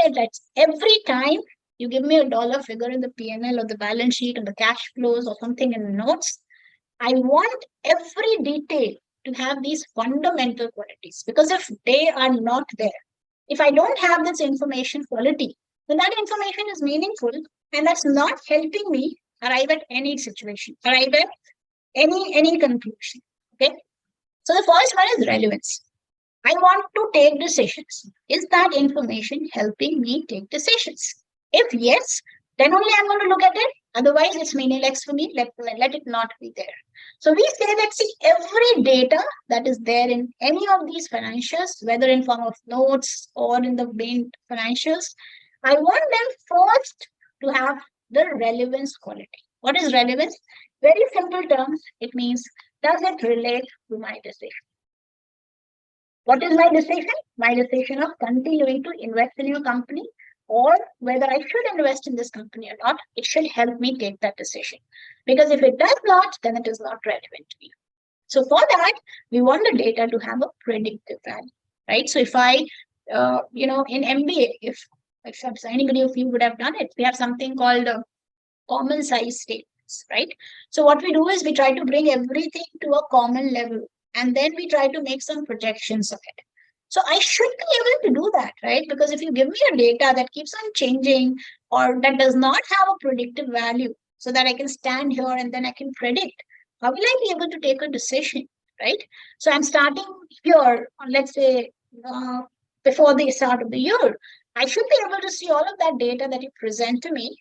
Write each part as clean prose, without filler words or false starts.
said that every time you give me a dollar figure in the P&L or the balance sheet or the cash flows or something in the notes, I want every detail to have these fundamental qualities, because if they are not there, if I don't have this information quality, then that information is meaningful and that's not helping me arrive at any situation, arrive at any conclusion. Okay. So the first one is relevance. I want to take decisions. Is that information helping me take decisions? If yes, then only I'm going to look at it. Otherwise, it's meaningless for me. Let it not be there. So we say that, see, every data that is there in any of these financials, whether in form of notes or in the main financials, I want them first to have the relevance quality. What is relevance? Very simple terms. It means, does it relate to my decision? What is my decision? My decision of continuing to invest in your company, or whether I should invest in this company or not, it should help me take that decision. Because if it does not, then it is not relevant to me. So for that, we want the data to have a predictive value, right? So if I, in MBA, if anybody of you would have done it, we have something called common size statements, right? So what we do is we try to bring everything to a common level, and then we try to make some projections of it. So I should be able to do that, right? Because if you give me a data that keeps on changing or that does not have a predictive value, so that I can stand here and then I can predict, how will I be able to take a decision, right? So I'm starting here, let's say, before the start of the year. I should be able to see all of that data that you present to me,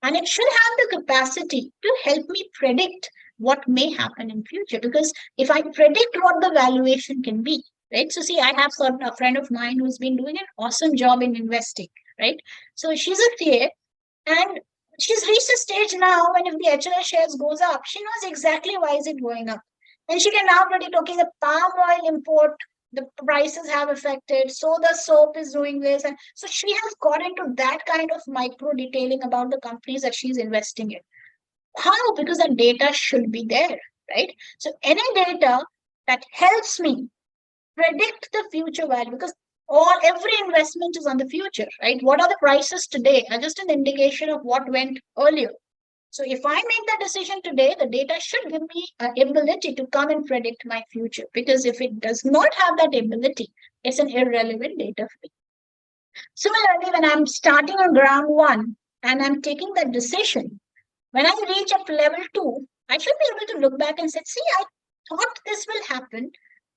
and it should have the capacity to help me predict what may happen in future. Because if I predict what the valuation can be, right? So see, I have a friend of mine who's been doing an awesome job in investing, right? So she's a CA, and she's reached a stage now when if the HLS shares goes up, she knows exactly why is it going up. And she can now predict, okay, the palm oil import, the prices have affected, so the soap is doing this. And so she has got into that kind of micro detailing about the companies that she's investing in. How? Because that data should be there, right? So any data that helps me predict the future value, because every investment is on the future, right? What are the prices today are just an indication of what went earlier. So if I make that decision today, the data should give me an ability to come and predict my future. Because if it does not have that ability, it's an irrelevant data for me. Similarly, when I'm starting on ground one and I'm taking that decision, when I reach up to level 2, I should be able to look back and say, see, I thought this will happen,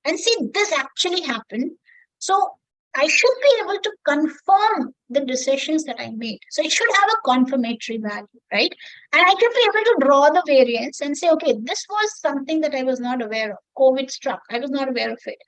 and see, this actually happened. So I should be able to confirm the decisions that I made. So it should have a confirmatory value, right? And I should be able to draw the variance and say, okay, this was something that I was not aware of. COVID struck. I was not aware of it.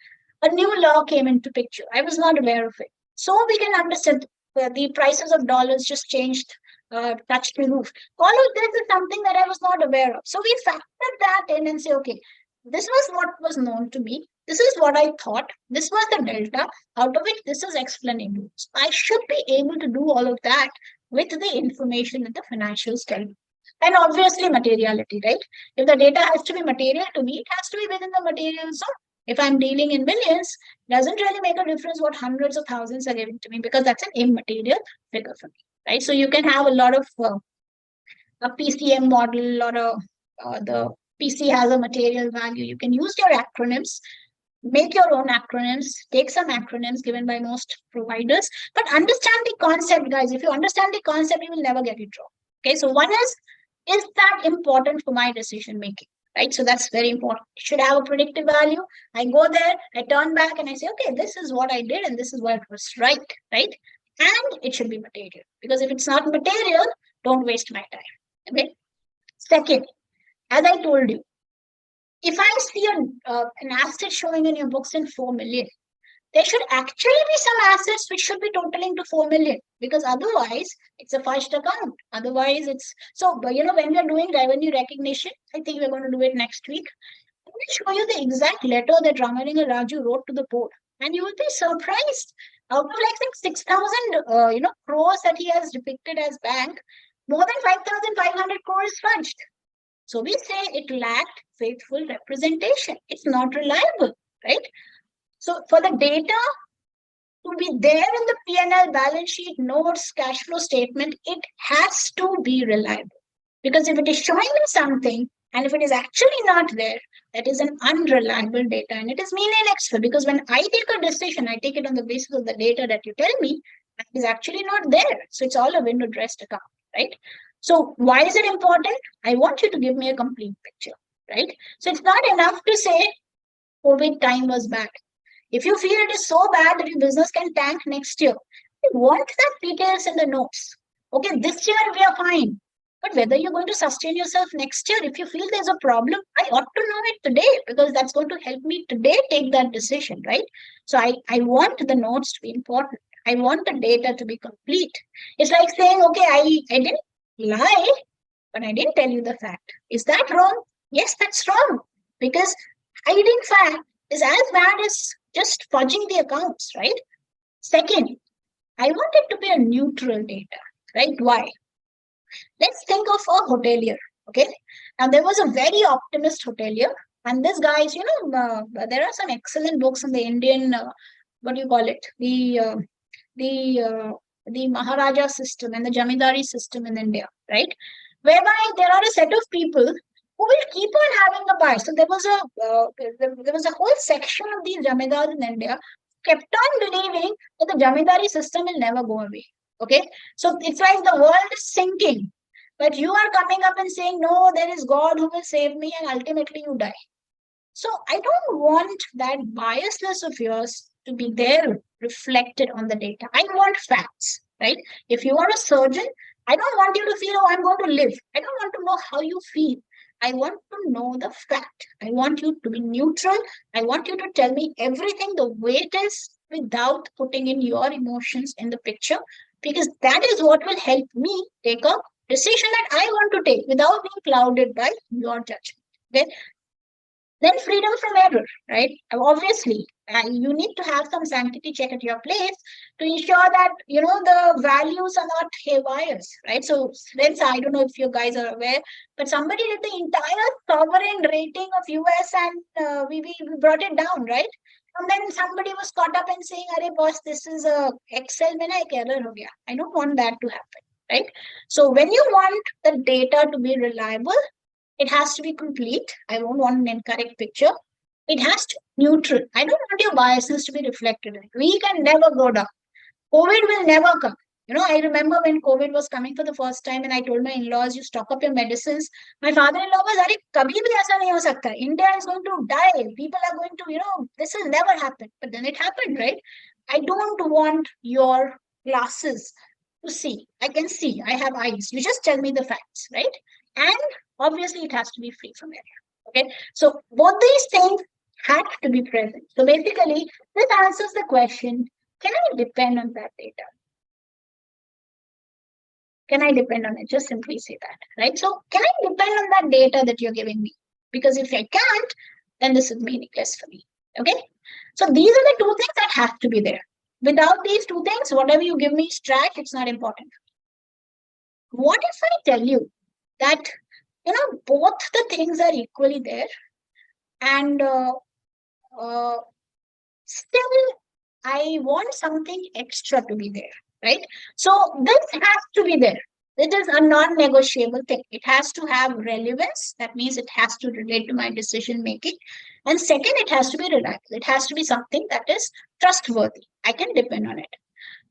A new law came into picture. I was not aware of it. So we can understand the prices of dollars just changed, touched the roof. All of this is something that I was not aware of. So we factor that in and say, okay, this was what was known to me. This is what I thought. This was the delta, out of which this is explainable. So I should be able to do all of that with the information that the financials tell me. And obviously materiality, right? If the data has to be material to me, it has to be within the material zone. If I'm dealing in millions, doesn't really make a difference what hundreds of thousands are giving to me, because that's an immaterial figure for me, right? So you can have a lot of a PCM model, or the PC has a material value. You can use your acronyms, make your own acronyms, take some acronyms given by most providers, but understand the concept, guys. If you understand the concept, you will never get it wrong. Okay, so one is that important for my decision making? Right, so that's very important. It should have a predictive value. I go there, I turn back, and I say, okay, this is what I did, and this is what was right, right? And it should be material, because if it's not material, don't waste my time. Okay. Second, as I told you, if I see an asset showing in your books in 4 million, there should actually be some assets which should be totaling to 4 million, because otherwise it's a first account. Otherwise it's so, when we are doing revenue recognition, I think we're going to do it next week. Let me show you the exact letter that Ramalinga Raju wrote to the board, and you will be surprised. Out of like 6,000 crores that he has depicted as bank, more than 5,500 crores fudged. So we say it lacked faithful representation. It's not reliable, right? So for the data to be there in the P&L, balance sheet, notes, cash flow statement, it has to be reliable. Because if it is showing me something and if it is actually not there, that is an unreliable data and it is meaningless. Because when I take a decision, I take it on the basis of the data that you tell me, that is actually not there. So it's all a window dressed account, right? So why is it important? I want you to give me a complete picture, right? So it's not enough to say COVID time was bad. If you feel it is so bad that your business can tank next year, you want that details in the notes. Okay, this year we are fine. But whether you're going to sustain yourself next year, if you feel there's a problem, I ought to know it today because that's going to help me today take that decision, right? So I want the notes to be important. I want the data to be complete. It's like saying, okay, I didn't lie, but I didn't tell you the fact. Is that wrong? Yes, that's wrong. Because hiding fact is as bad as just fudging the accounts, right? Second, I want it to be a neutral data, right? Why? Let's think of a hotelier, okay? Now, there was a very optimist hotelier, and this guy is, there are some excellent books in the Indian, what do you call it? The the Maharaja system and the Jamidari system in India, right? Whereby there are a set of people who will keep on having a bias. So there was a whole section of these Jamidars in India kept on believing that the Jamidari system will never go away. Okay, so it's like the world is sinking, but you are coming up and saying, "No, there is God who will save me," and ultimately you die. So I don't want that biasness of yours to be there reflected on the data. I want facts, right? If you are a surgeon, I don't want you to feel, oh, I'm going to live. I don't want to know how you feel. I want to know the fact. I want you to be neutral. I want you to tell me everything the way it is without putting in your emotions in the picture, because that is what will help me take a decision that I want to take without being clouded by your judgment. Okay, then freedom from error, right? Obviously, you need to have some sanctity check at your place to ensure that the values are not haywires, right? So let's say, I don't know if you guys are aware, but somebody did the entire sovereign rating of US and we brought it down, right? And then somebody was caught up in saying, "Arey boss, this is a Excel mein na ek error ho gaya." I don't want that to happen, right? So when you want the data to be reliable, it has to be complete. I don't want an incorrect picture. It has to be neutral. I don't want your biases to be reflected in it. We can never go down. COVID will never come. I remember when COVID was coming for the first time and I told my in-laws, you stock up your medicines. My father-in-law was, "Arey, kabhi bhi aisa nahi ho sakta. India is going to die. People are going to, this will never happen." But then it happened, right? I don't want your glasses to see. I can see. I have eyes. You just tell me the facts, right? And obviously, it has to be free from error. Okay. So both these things have to be present. So basically, this answers the question: can I depend on that data? Can I depend on it? Just simply say that, right? So can I depend on that data that you're giving me? Because if I can't, then this is meaningless for me. Okay. So these are the two things that have to be there. Without these two things, whatever you give me is trash. It's not important. What if I tell you that both the things are equally there, and uh, still I want something extra to be there, right? So this has to be there. It is a non-negotiable thing. It has to have relevance. That means it has to relate to my decision making. And second, it has to be reliable. It has to be something that is trustworthy. I can depend on it.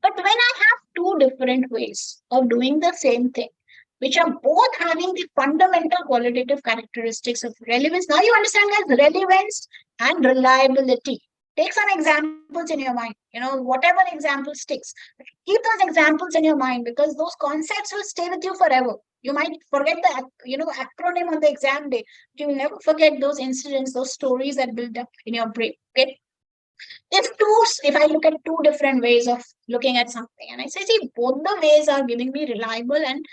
But when I have two different ways of doing the same thing, which are both having the fundamental qualitative characteristics of relevance, now you understand as relevance and reliability. Take some examples in your mind, whatever example sticks. Keep those examples in your mind because those concepts will stay with you forever. You might forget the acronym on the exam day, but you will never forget those incidents, those stories that build up in your brain. Okay. If I look at two different ways of looking at something and I say, see, both the ways are giving me reliable and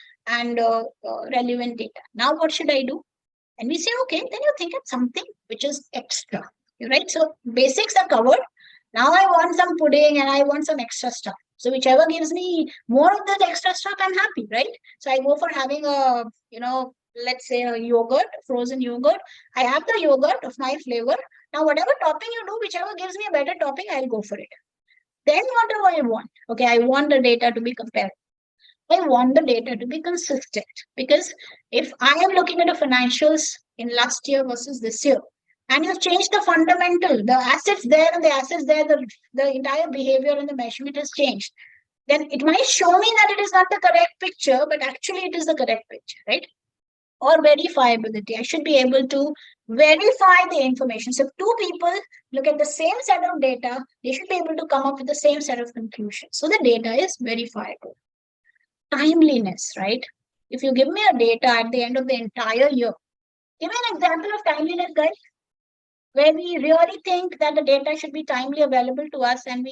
relevant data. Now what should I do? And we say, okay, then you think of something which is extra, right? So basics are covered. Now I want some pudding and I want some extra stuff. So whichever gives me more of that extra stuff, I'm happy, right? So I go for having let's say a yogurt, frozen yogurt. I have the yogurt of my flavor. Now, whatever topping you do, whichever gives me a better topping, I'll go for it. Then what do I want? Okay, I want the data to be compared. I want the data to be consistent, because if I am looking at the financials in last year versus this year, and you've changed the fundamental, the assets there and the assets there, the entire behavior and the measurement has changed, then it might show me that it is not the correct picture, but actually it is the correct picture, right? Or verifiability. I should be able to verify the information. So if two people look at the same set of data, they should be able to come up with the same set of conclusions. So the data is verifiable. Timeliness, right? If you give me a data at the end of the entire year, give me an example of timeliness, guys, where we really think that the data should be timely available to us, and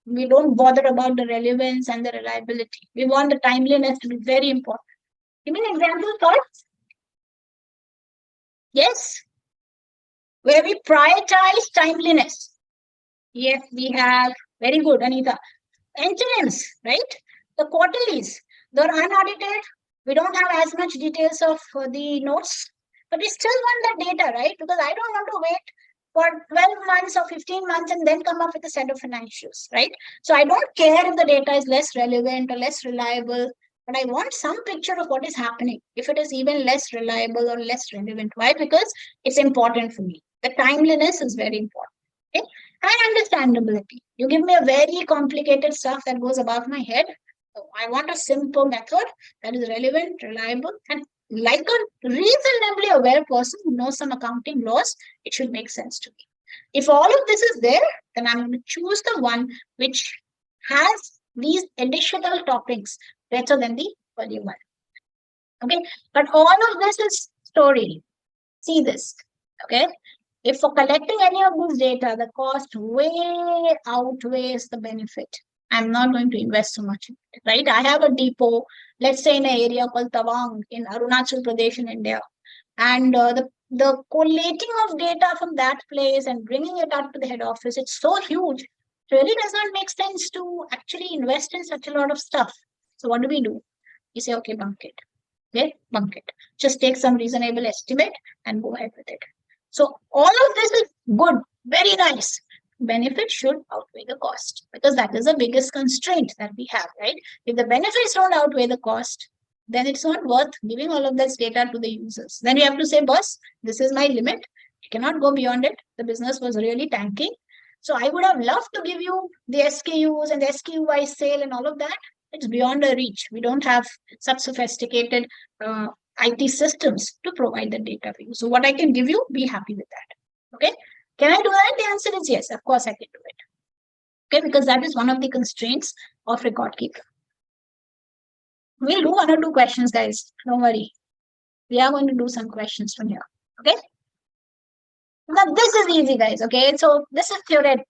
we don't bother about the relevance and the reliability. We want the timeliness to be very important. Give me an example, thoughts? Yes, where we prioritize timeliness. Yes, we have. Very good, Anita. Interims, right? The quarterlies, they're unaudited. We don't have as much details of the notes, but we still want that data, right? Because I don't want to wait for 12 months or 15 months and then come up with a set of financials, right? So I don't care if the data is less relevant or less reliable, but I want some picture of what is happening. If it is even less reliable or less relevant, why? Because it's important for me. The timeliness is very important. Okay? And understandability. You give me a very complicated stuff that goes above my head. So I want a simple method that is relevant, reliable, and like a reasonably aware person who knows some accounting laws, it should make sense to me. If all of this is there, then I'm going to choose the one which has these additional toppings better than the earlier one. Okay, but all of this is story. See this. Okay, if for collecting any of this data, the cost way outweighs the benefit, I'm not going to invest so much in it, right? I have a depot, let's say in an area called Tawang in Arunachal Pradesh in India, and the collating of data from that place and bringing it up to the head office, it's so huge. It really does not make sense to actually invest in such a lot of stuff. So what do? We say, okay, bunk it. Okay, bunk it. Just take some reasonable estimate and go ahead with it. So all of this is good, very nice. Benefit should outweigh the cost, because that is the biggest constraint that we have, right? If the benefits don't outweigh the cost, then it's not worth giving all of this data to the users. Then you have to say, boss, this is my limit. You cannot go beyond it. The business was really tanking. So I would have loved to give you the SKUs and the SKU wise sale and all of that. It's beyond our reach. We don't have such sophisticated IT systems to provide the data for you. So what I can give you, be happy with that. Okay. Can I do that? The answer is yes. Of course I can do it. Okay, because that is one of the constraints of record keeping. We'll do one or two questions, guys. Don't worry. We are going to do some questions from here. Okay. Now this is easy, guys. Okay, so this is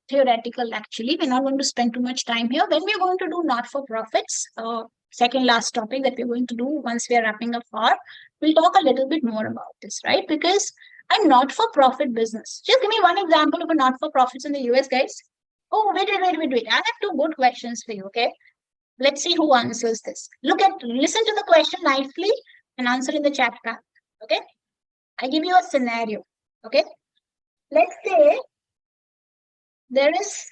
theoretical. Actually, we're not going to spend too much time here. When we're going to do not-for-profits, second last topic that we're going to do once we are wrapping up our, we'll talk a little bit more about this, right? Because a not-for-profit business. Just give me one example of a not-for-profits in the US, guys. Oh, wait. I have two good questions for you. Okay, let's see who answers this. Listen to the question nicely and answer in the chat panel. Okay, I give you a scenario. Okay. Let's say there is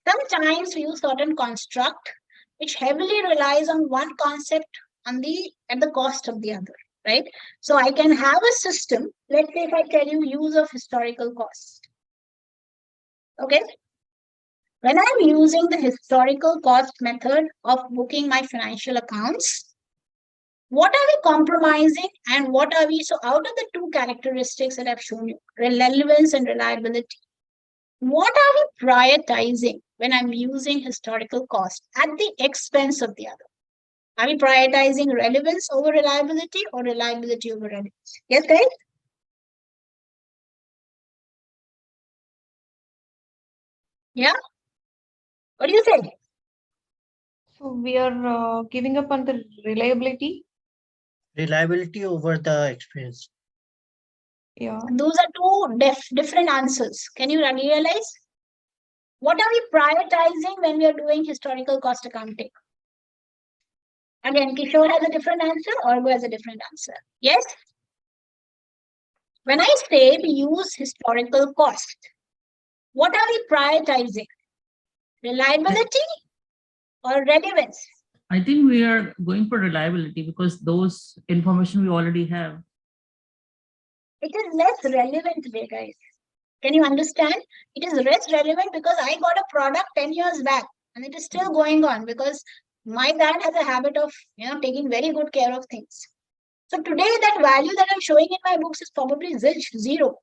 sometimes we use certain construct which heavily relies on one concept at the cost of the other, right? So I can have a system. Let's say if I tell you use of historical cost. Okay. When I'm using the historical cost method of booking my financial accounts, what are we compromising and what are we? So out of the two characteristics that I've shown you, relevance and reliability, what are we prioritizing when I'm using historical cost at the expense of the other? Are we prioritizing relevance over reliability or reliability over relevance? Yes, guys? Yeah? What do you say? So we are giving up on the reliability. Reliability over the experience. Yeah. Those are two different answers. Can you realize? What are we prioritizing when we are doing historical cost accounting? Again, Kishore has a different answer, Orgo has a different answer. Yes? When I say we use historical cost, what are we prioritizing? Reliability or relevance? I think we are going for reliability because those information we already have. It is less relevant today, guys. Can you understand? It is less relevant because I got a product 10 years back and it is still going on because my dad has a habit of taking very good care of things. So today that value that I'm showing in my books is probably zilch, zero.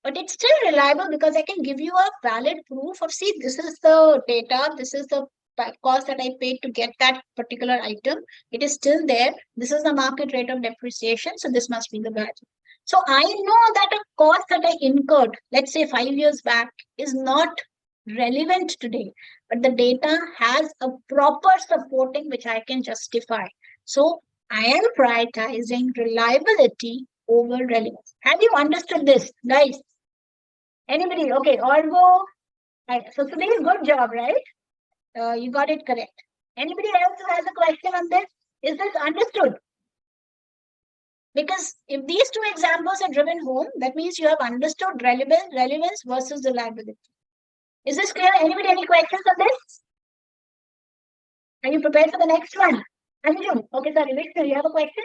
But it's still reliable because I can give you a valid proof of, see, this is the data, this is the cost that I paid to get that particular item. It is still there. This is the market rate of depreciation. So this must be the value. So I know that a cost that I incurred, let's say 5 years back, is not relevant today, but the data has a proper supporting which I can justify. So I am prioritizing reliability over relevance. Have you understood this, guys? Anybody? Okay, Orgo. So today is good job, right? You got it correct. Anybody else who has a question on this? Is this understood? Because if these two examples are driven home, that means you have understood relevance versus reliability. Is this clear? Anybody, any questions on this? Are you prepared for the next one? Anjum, okay, sorry, Vishnu, you have a question?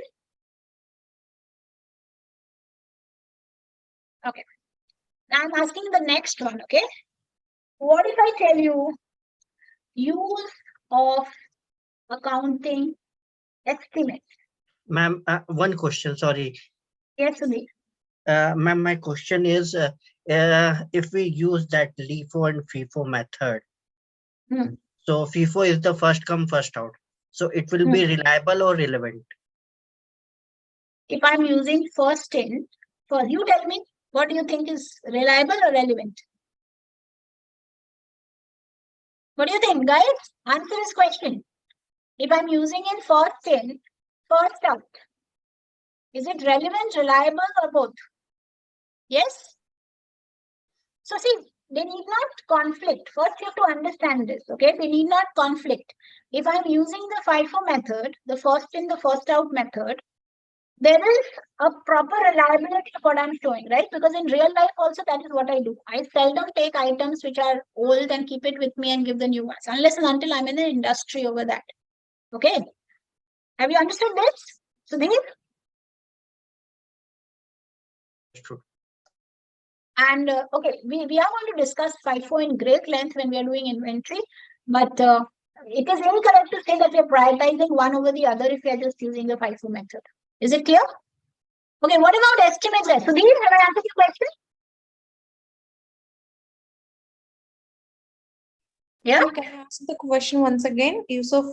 Okay. Now I'm asking the next one, okay? What if I tell you use of accounting estimate? Ma'am, one question, sorry. Yes, Sunil. Ma'am, my question is, if we use that LIFO and FIFO method, so FIFO is the first come, first out. So it will be reliable or relevant? If I'm using first in, for you tell me, what do you think is reliable or relevant? What do you think, guys? Answer this question. If I'm using in, first out, is it relevant, reliable, or both? Yes? So see, they need not conflict. First, you have to understand this, okay? They need not conflict. If I'm using the FIFO method, the first in, the first out method, there is a proper reliability of what I'm showing, right? Because in real life also, that is what I do. I seldom take items which are old and keep it with me and give the new ones, unless and until I'm in the industry over that. Okay? Have you understood this? Sudhir? True. And okay, we are going to discuss FIFO in great length when we are doing inventory, but it is incorrect to say that we are prioritizing one over the other if we are just using the FIFO method. Is it clear? Okay, what about estimates there? Sudhir, have I answered your question? Yeah? Can I ask the question once again? Use of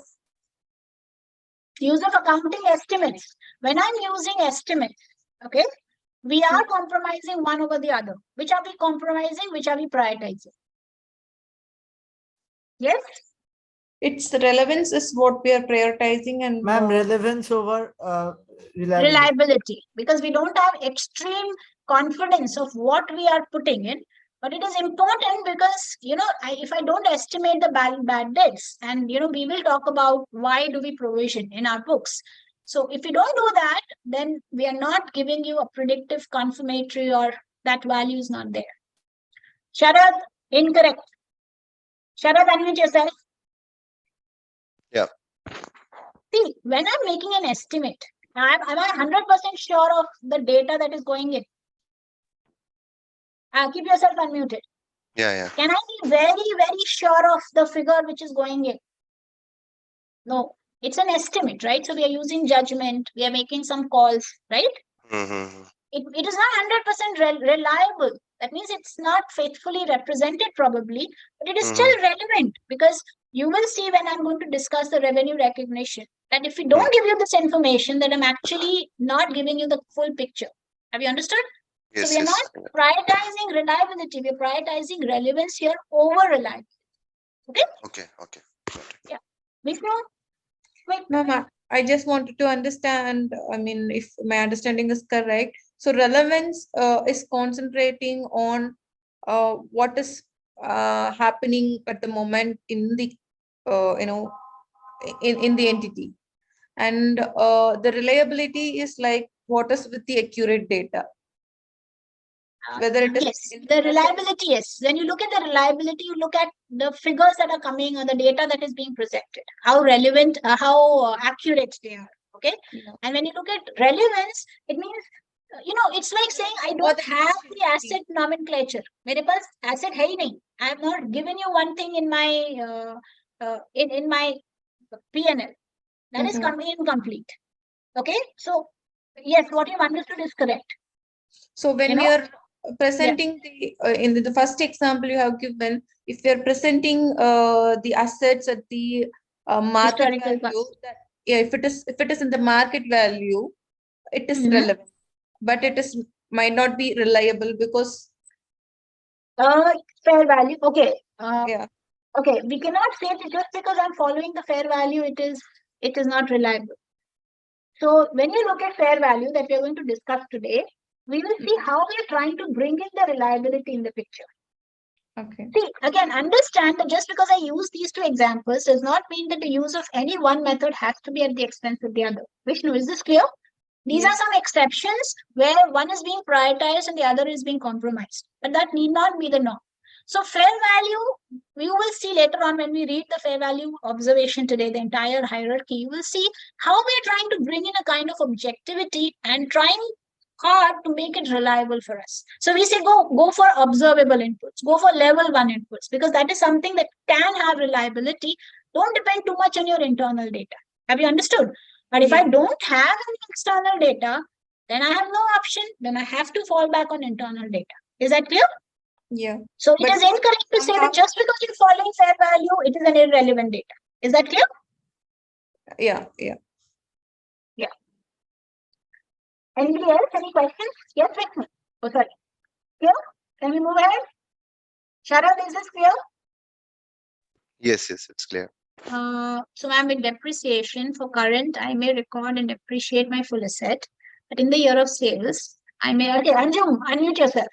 accounting estimates. When I'm using estimates, okay, we are compromising one over the other. Which are we compromising? Which are we prioritizing? Yes? its relevance is what we are prioritizing, and Ma'am, relevance over reliability, because we don't have extreme confidence of what we are putting in, but it is important because if I don't estimate the bad debts, and we will talk about why do we provision in our books. So if you don't do that, then we are not giving you a predictive confirmatory, or that value is not there. Sharad, incorrect. Sharad, unmute yourself. Yeah. See, when I'm making an estimate, am I 100% sure of the data that is going in? Keep yourself unmuted. Yeah. Can I be very, very sure of the figure which is going in? No, it's an estimate, right? So we are using judgment. We are making some calls, right? It is not 100% reliable. That means it's not faithfully represented probably, but it is still relevant, because you will see when I'm going to discuss the revenue recognition that if we don't give you this information, then I'm actually not giving you the full picture. Have you understood? Yes, so we are not prioritizing reliability. We are prioritizing relevance here over reliability. Okay? Okay. Yeah. Vishnu? Quick. Ma'am, I just wanted to understand, I mean, if my understanding is correct. So relevance is concentrating on what is happening at the moment in the, in the entity. And the reliability is like what is with the accurate data. whether it is Yes, the reliability, yes. When you look at the reliability, you look at the figures that are coming or the data that is being presented, how relevant, how accurate they are. Okay. Yeah. And when you look at relevance, it means, it's like saying I don't have the asset nomenclature. मेरे पास asset है ही नहीं. I have not given you one thing in my in my P&L. That is incomplete. Okay. So yes, what you've understood is correct. So when we are presenting the in the first example you have given, if we are presenting the assets at the market Historical value, that if it is in the market value, it is relevant, but it is might not be reliable because fair value. Okay. yeah. Okay, we cannot say that just because I'm following the fair value, it is not reliable. So when you look at fair value that we are going to discuss today, we will see how we are trying to bring in the reliability in the picture. Okay. See, again, understand that just because I use these two examples does not mean that the use of any one method has to be at the expense of the other. Vishnu, is this clear? These are some exceptions where one is being prioritized and the other is being compromised, but that need not be the norm. So fair value, you will see later on when we read the fair value observation today, the entire hierarchy, you will see how we are trying to bring in a kind of objectivity and trying hard to make it reliable for us. So we say go for observable inputs, go for level 1 inputs, because that is something that can have reliability. Don't depend too much on your internal data. Have you understood? But if I don't have any external data, then I have no option. Then I have to fall back on internal data. Is that clear? Yeah. So it is incorrect to say that just because you're following fair value, it is an irrelevant data. Is that clear? Yeah. Yeah. Yeah. Anybody else? Any questions? Yes, Vishnu. Oh, sorry. Clear? Can we move ahead? Sharad, is this clear? Yes, it's clear. So ma'am, with depreciation for current, I may record and depreciate my full asset. But in the year of sales, I may... Okay, Anjum, unmute yourself.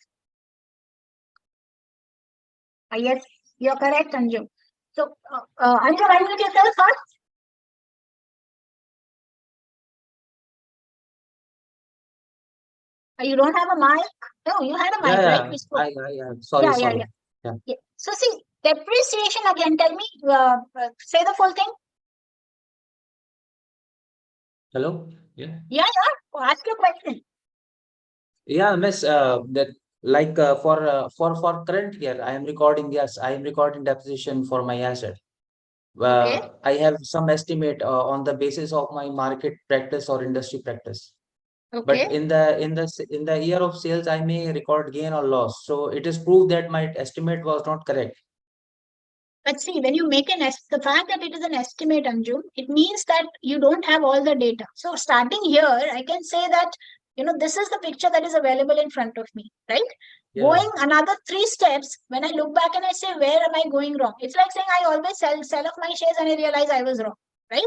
Yes, you're correct, Anjum. So, Anjum, unmute yourself first. You don't have a mic? No, you had a mic, right? We spoke. Sorry. Yeah. So see, depreciation again, tell me, say the full thing. Hello? Yeah. Yeah. Ask your question. Yeah, miss, that like for current year, I am recording, yes, I am recording depreciation for my asset. Okay. I have some estimate on the basis of my market practice or industry practice. Okay. But in the year of sales, I may record gain or loss. So it is proved that my estimate was not correct. But see, when you make the fact that it is an estimate, Anjum, it means that you don't have all the data. So starting here, I can say that, this is the picture that is available in front of me, right? Yeah. Going another 3 steps, when I look back and I say, where am I going wrong? It's like saying I always sell off my shares and I realize I was wrong, right?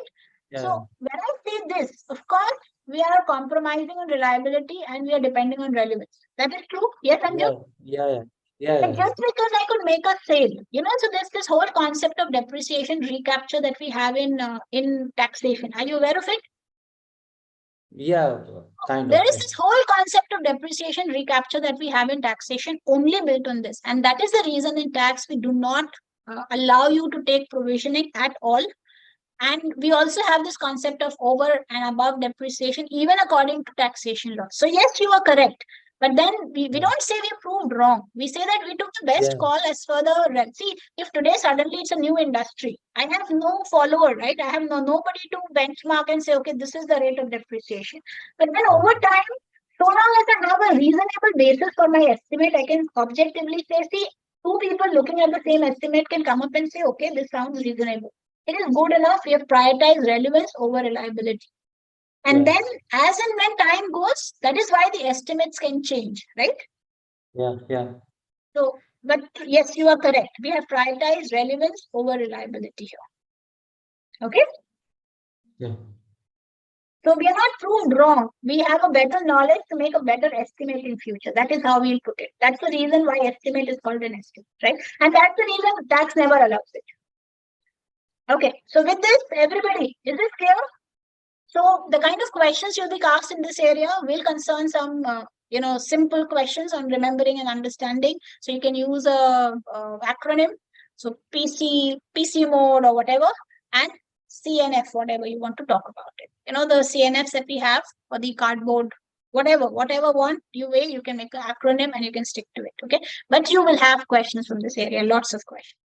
Yeah. So when I say this, of course, we are compromising on reliability and we are depending on relevance. That is true? Yes, Anjum? Yeah. Just because I could make a sale, so there's this whole concept of depreciation recapture that we have in taxation. Are you aware of it? Yeah, kind of. There is this whole concept of depreciation recapture that we have in taxation only built on this. And that is the reason in tax we do not allow you to take provisioning at all. And we also have this concept of over and above depreciation, even according to taxation law. So yes, you are correct. But then we don't say we proved wrong. We say that we took the best call as for the... See, if today suddenly it's a new industry, I have no follower, right? I have nobody to benchmark and say, okay, this is the rate of depreciation. But then over time, so long as I have a reasonable basis for my estimate, I can objectively say, see, 2 people looking at the same estimate can come up and say, okay, this sounds reasonable. It is good enough. We have prioritized relevance over reliability. And then as and when time goes, that is why the estimates can change, right? Yeah. So, but yes, you are correct. We have prioritized relevance over reliability here. Okay? Yeah. So we are not proved wrong. We have a better knowledge to make a better estimate in future. That is how we'll put it. That's the reason why estimate is called an estimate, right? And that's the reason tax never allows it. Okay, so with this, everybody, is this clear? So the kind of questions you'll be asked in this area will concern some, simple questions on remembering and understanding. So you can use a acronym. So PC mode or whatever, and CNF, whatever you want to talk about it. The CNFs that we have for the cardboard, whatever one you can make an acronym and you can stick to it. Okay. But you will have questions from this area, lots of questions.